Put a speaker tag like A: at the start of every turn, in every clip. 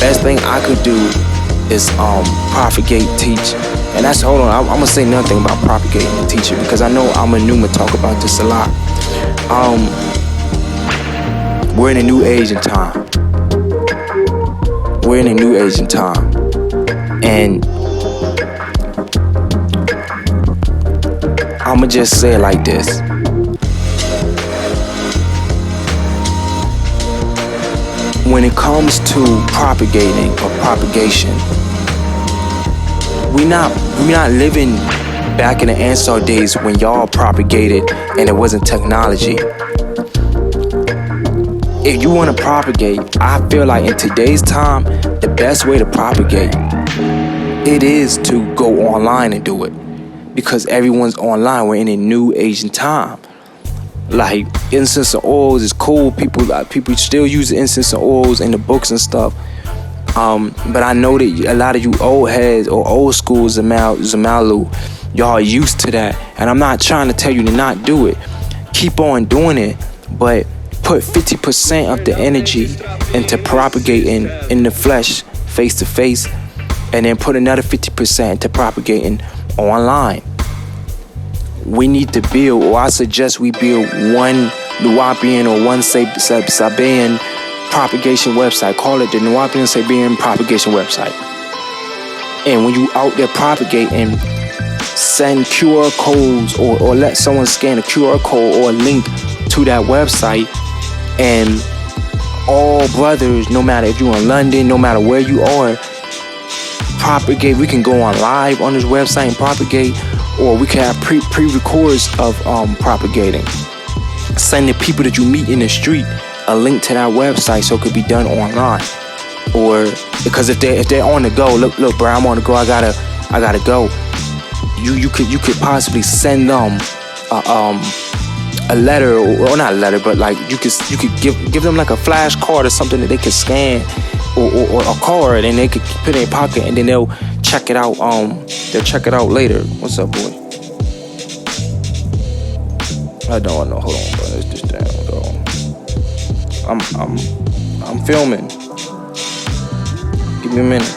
A: best thing I could do is propagate, teach. And that's, hold on, I'm gonna say nothing about propagating and teaching because I know I'm a Numa talk about this a lot. We're in a new age and time. We're in a new age and time. And I'ma just say it like this. When it comes to propagating or propagation, we not living back in the Ansar days when y'all propagated and it wasn't technology. If you want to propagate, I feel like in today's time, the best way to propagate, it is to go online and do it. Because everyone's online. We're in a new Asian time. Like, incense and oils is cool. People still use incense and oils in the books and stuff. But I know that a lot of you old heads or old school Zamalu, y'all are used to that. And I'm not trying to tell you to not do it. Keep on doing it. But put 50% of the energy into propagating in the flesh, face to face. And then put another 50% into propagating online. We need to build, or I suggest we build one Nuwapian or one Sabaean propagation website. Call it the Nuwapian Sabaean propagation website. And when you out there propagating, send QR codes or let someone scan a QR code or a link to that website, and all brothers, no matter if you're in London, no matter where you are, propagate. We can go on live on this website and propagate, or we can have pre-records of propagating. Send the people that you meet in the street a link to that website so it could be done online. Or because if they're on the go, look, bro, I'm on the go. I gotta go. You could possibly send them a letter, or not a letter, but like you could give them like a flash card or something that they could scan. Or a card, and they could put it in their pocket, and then they'll check it out. They'll check it out later. What's up, boy? I know. Hold on, bro. Let's just down, though. I'm filming. Give me a minute.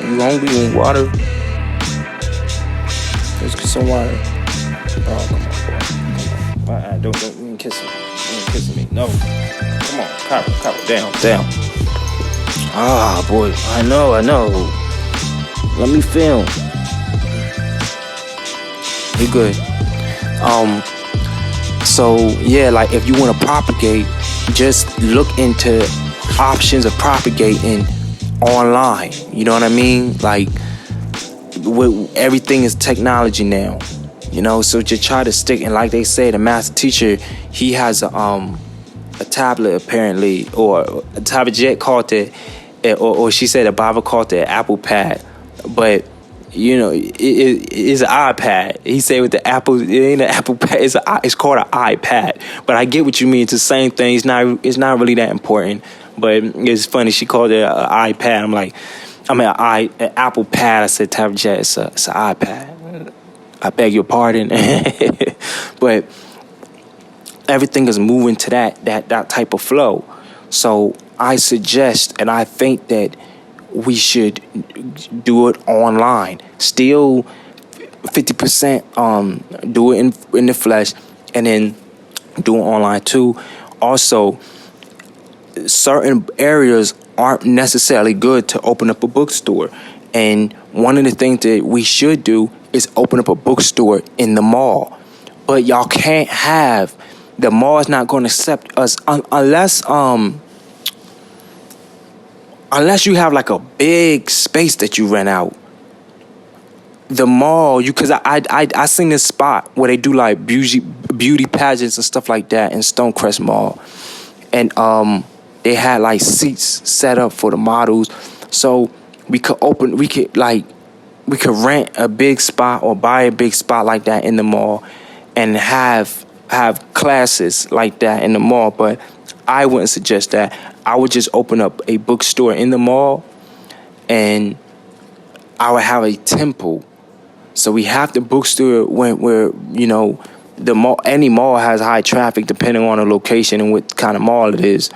A: You hungry? You want water? Let's get some water. Oh, come on, boy. Come on. Don't kiss me. Don't kiss me. No. Come on, cop it. Down. Ah, boy, I know. Let me film. You good. So, yeah, like, if you want to propagate, just look into options of propagating online. You know what I mean? Like, everything is technology now. You know, so just try to stick. And like they say, the master teacher, he has a tablet, apparently, or a tablet jet called it, or she said a Bible called it Apple Pad, but you know it's an iPad. He said with the Apple, it ain't an Apple Pad. It's called an iPad. But I get what you mean. It's the same thing. It's not really that important. But it's funny. She called it an iPad. an Apple Pad. I said tablet jet. It's an iPad. I beg your pardon. But everything is moving to that type of flow. So I suggest, and I think that we should do it online. Still 50% do it in the flesh, and then do it online too. Also, certain areas aren't necessarily good to open up a bookstore. And one of the things that we should do is open up a bookstore in the mall. But y'all can't have, the mall is not going to accept us unless you have like a big space that you rent out. The mall, because I seen this spot where they do like beauty pageants and stuff like that in Stonecrest Mall, and they had like seats set up for the models, so we could rent a big spot or buy a big spot like that in the mall, and have classes like that in the mall. But I wouldn't suggest that. I would just open up a bookstore in the mall, and I would have a temple. So we have the bookstore where you know, the mall. Any mall has high traffic depending on the location and what kind of mall it is.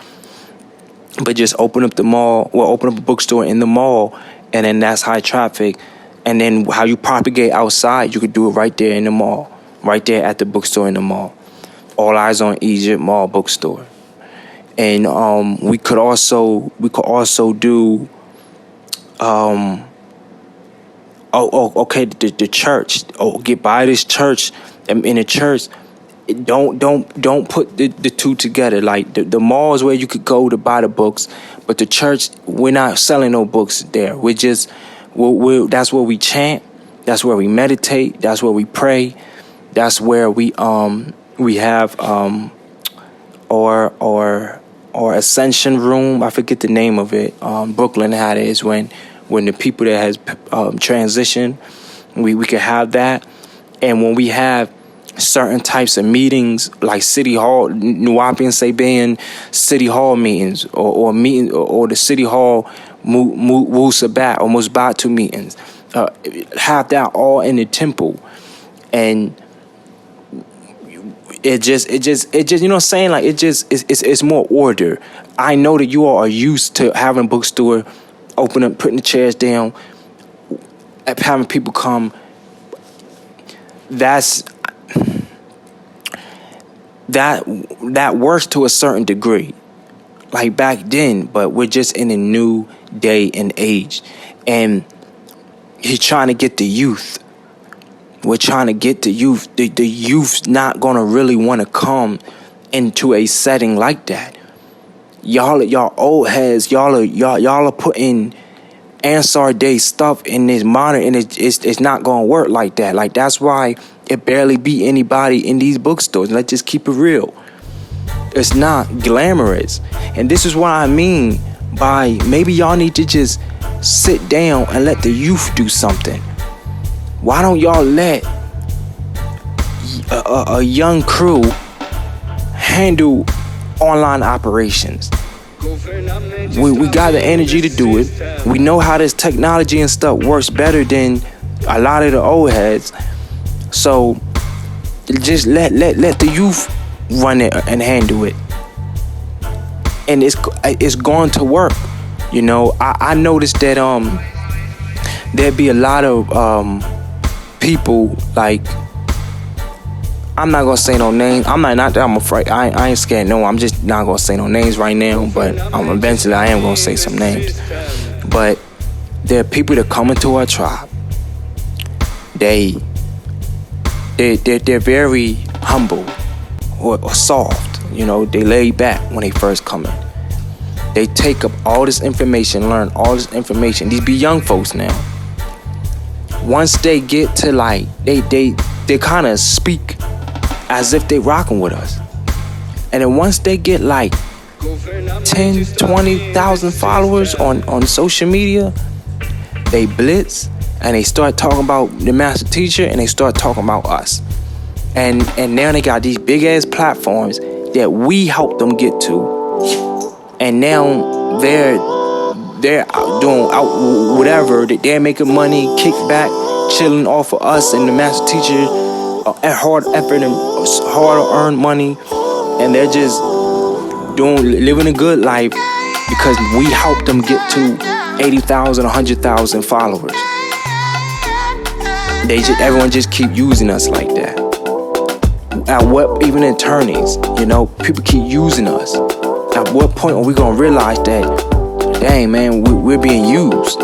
A: but just open up a bookstore in the mall, and then that's high traffic. And then how you propagate outside, you could do it right there in the mall, right there at the bookstore in the mall. All Eyes on Egypt Mall bookstore. And we could also do the church. Get by this church. In the church, don't put the two together. Like the mall is where you could go to buy the books, but the church, we're not selling no books there. That's where we chant. That's where we meditate. That's where we pray. That's where we have or Ascension Room. I forget the name of it. Brooklyn had it. Is when the people that has transitioned, we could have that. And when we have certain types of meetings, like City Hall, Nuwapi and Sabian City Hall meetings, or the City Hall Wu Sabat or Musbatu meetings, have that all in the temple, and it just you know what I'm saying, like it's more order. I know that you all are used to having a bookstore, open up, putting the chairs down, having people come. That works to a certain degree, like back then, but we're just in a new day and age, and he's trying to get the youth. We're trying to get the youth. The youth's not gonna really want to come into a setting like that. Y'all old heads. Y'all are putting Ansar Day stuff in this modern, and it's not gonna work like that. Like that's why it barely be anybody in these bookstores. Let's just keep it real. It's not glamorous, and this is what I mean by maybe y'all need to just sit down and let the youth do something. Why don't y'all let a young crew handle online operations? We got the energy to do it. We know how this technology and stuff works better than a lot of the old heads. So just let the youth run it and handle it, and it's going to work. You know, I noticed that there'd be a lot of people, like, I'm not gonna say no names. I'm afraid. I ain't scared. No, I'm just not gonna say no names right now. But eventually I am gonna say some names. But there are people that come into our tribe. They're very humble or soft. You know, they lay back when they first come in. They take up all this information, learn all this information. These be young folks now. Once they get to like, they kind of speak as if they rocking with us. And then once they get like 10, 20,000 followers on social media, they blitz and they start talking about the master teacher, and they start talking about us. And now they got these big ass platforms that we helped them get to. And now they're doing whatever, they're making money, kickback, chilling off of us and the master teacher, hard effort and hard to earn money, and they're just living a good life because we helped them get to 80,000, 100,000 followers. Everyone just keep using us like that. Even attorneys, you know, people keep using us. At what point are we gonna realize that, dang man, we're being used?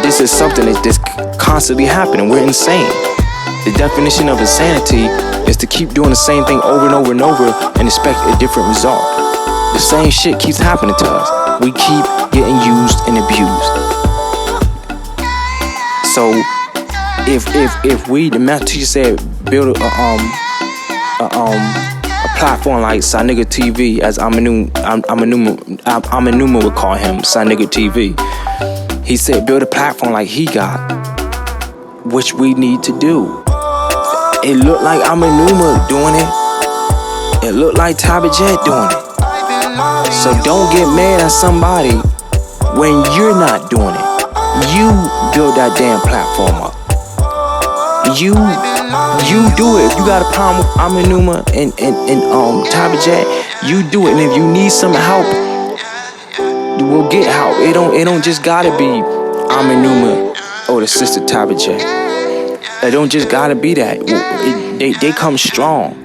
A: This is something that's constantly happening. We're insane. The definition of insanity is to keep doing the same thing over and over and over and expect a different result. The same shit keeps happening to us. We keep getting used and abused. So if we, the master teacher said, build a platform like Saniga TV, as Amanuma would call him, Saniga TV. He said, build a platform like he got, which we need to do. It looked like Amanuma doing it. It looked like Tabajet doing it. So don't get mad at somebody when you're not doing it. You build that damn platform up. You do it. If you got a problem with Amanuma and Tabajet, You do it, and if you need some help, we'll get help. It don't just gotta be Amin Numa or the sister Tabitha. It don't just gotta be that. They come strong.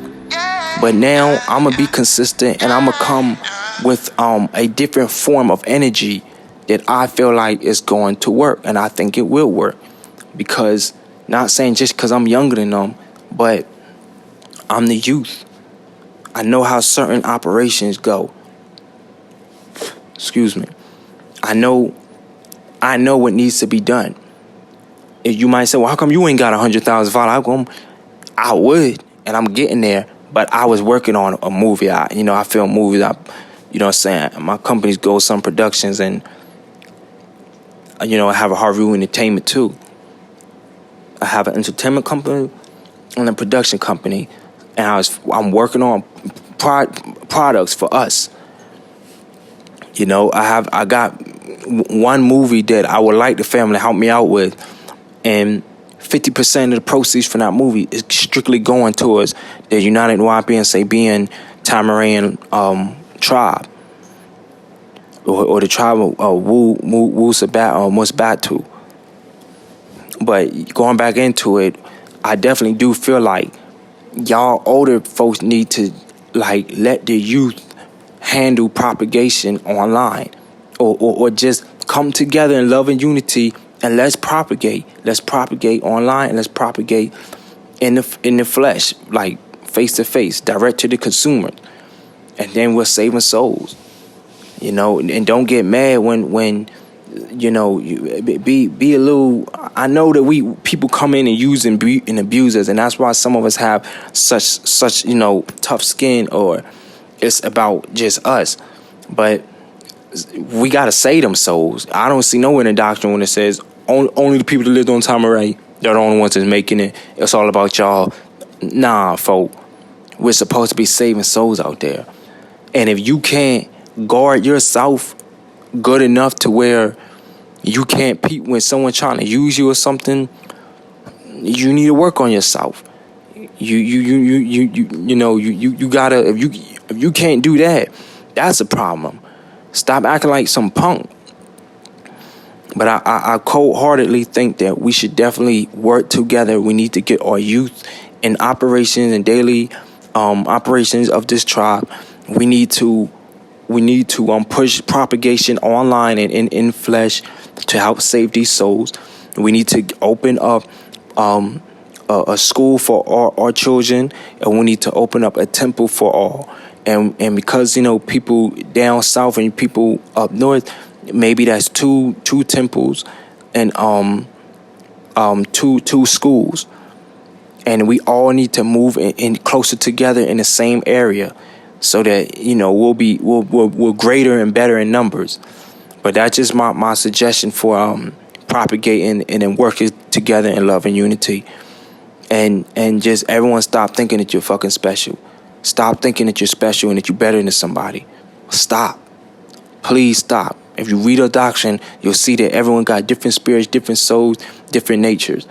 A: But now I'm gonna be consistent, and I'm gonna come with a different form of energy that I feel like is going to work, and I think it will work. Because, not saying just because I'm younger than them, but I'm the youth. I know how certain operations go. Excuse me. I know what needs to be done. If you might say, well, how come you ain't got 100,000 followers? How come? I would, and I'm getting there. But I was working on a movie. I film movies. You know what I'm saying? My company's Gold Sun Productions, and I have a Har Entertainment too. I have an entertainment company and a production company, and I'm working on products for us. I got one movie that I would like the family to help me out with, and 50% of the proceeds from that movie is strictly going towards the United Wapi and Sabian Tamarian tribe, or the tribe of Wu Sabat or Musbatu. But going back into it, I definitely do feel like y'all older folks need to let the youth handle propagation online, or just come together in love and unity, and let's propagate. Let's propagate online, and let's propagate in the flesh, like face to face, direct to the consumer, and then we're saving souls. And don't get mad when you be a little. I know that people come in and use and abuse us, and that's why some of us have such tough skin, or it's about just us. But we gotta save them souls. I don't see nowhere in the doctrine when it says only the people that lived on Tamaray, they're the only ones that's making it. It's all about y'all. Nah, folk. We're supposed to be saving souls out there. And if you can't guard yourself good enough to where you can't peep when someone's trying to use you or something, you need to work on yourself. You gotta, if you can't do that, that's a problem. Stop acting like some punk. But I cold-heartedly think that we should definitely work together. We need to get our youth in operations and daily operations of this tribe. We need to push propagation online and in flesh to help save these souls. We need to open up a school for our children, and we need to open up a temple for all. And because people down south and people up north, maybe that's two temples and two schools, and we all need to move in closer together in the same area, so that we're greater and better in numbers. But that's just my suggestion for propagating and then working together in love and unity, and just everyone stop thinking that you're fucking special. Stop thinking that you're special and that you're better than somebody. Stop. Please stop. If you read a doctrine, you'll see that everyone got different spirits, different souls, different natures.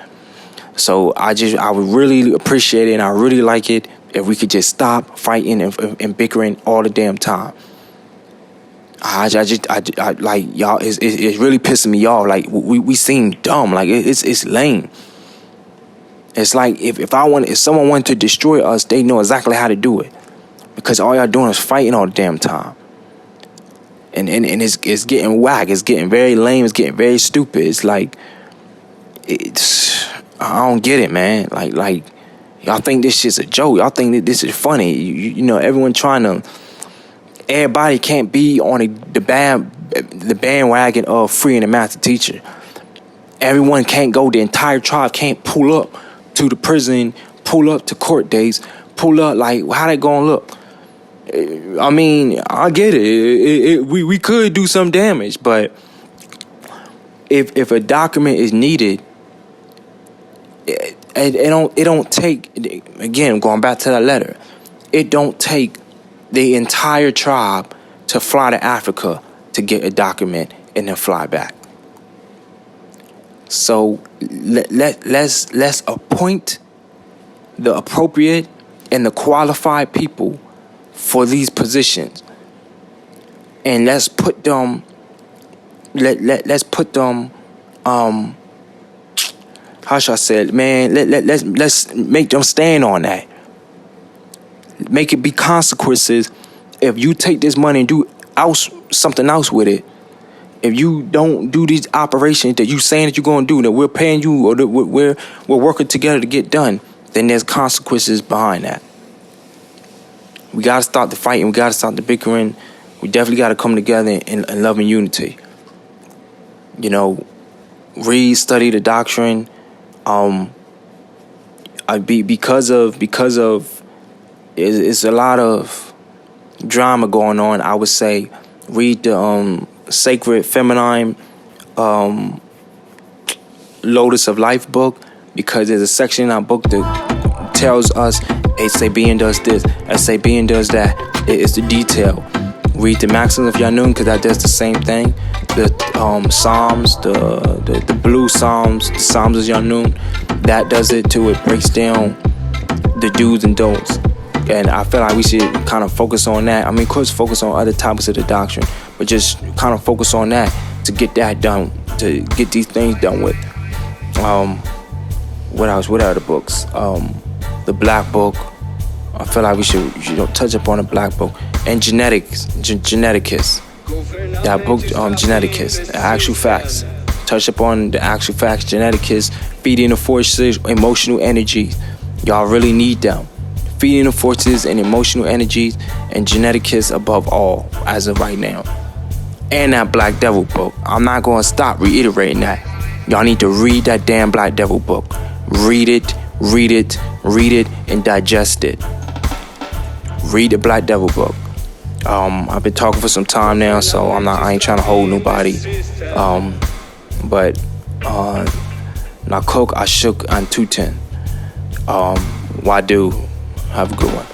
A: So I would really appreciate it, and I really like it if we could just stop fighting and bickering all the damn time. I like y'all. It's really pissing me off. Like we seem dumb. Like it's lame. It's like if someone wanted to destroy us, they know exactly how to do it, because all y'all doing is fighting all the damn time. And it's getting whack. It's getting very lame. It's getting very stupid. It's like I don't get it, man. Like y'all think this shit's a joke. Y'all think that this is funny. Everyone trying to. Everybody can't be on the bandwagon of freeing the master teacher. Everyone can't go. The entire tribe can't pull up to the prison, pull up to court dates, pull up. Like, how they gonna look? I mean, I get it. We could do some damage, but if a document is needed, it don't take. Again, going back to that letter, it don't take the entire tribe to fly to Africa to get a document and then fly back. So let's appoint the appropriate and the qualified people for these positions, and let's put them. Let's put them. How should I say it, man? Let's make them stand on that. Make it be consequences if you take this money and do something else with it. If you don't do these operations that you saying that you're going to do, that we're paying you, or that we're working together to get done, then there's consequences behind that. We got to stop the fighting. We got to stop the bickering. We definitely got to come together in love and unity. You know, read, study the doctrine. Because of it's a lot of drama going on. I would say read the Sacred Feminine Lotus of Life book, because there's a section in our book that tells us Sabian does this, Sabian does that. It's the detail. Read the Maxims of Yanun, because that does the same thing. The Psalms, the Blue Psalms, the Psalms of Yanun, that does it too. It breaks down the do's and don'ts. And I feel like we should kind of focus on that. I mean, of course, focus on other topics of the doctrine, but just kind of focus on that to get that done, to get these things done with. What else? What other books? The Black Book. I feel like we should touch upon the Black Book. And Geneticus. That book, Geneticus, the actual facts. Touch upon the actual facts. Geneticus, feeding the forces, emotional energies. Y'all really need them. Feeding the forces and emotional energies, and Geneticus above all, as of right now. And that Black Devil book. I'm not going to stop reiterating that. Y'all need to read that damn Black Devil book. Read it, and digest it. Read the Black Devil book. I've been talking for some time now, so I ain't trying to hold nobody. But Nakok Ashuk Antutin. Wadu. Have a good one.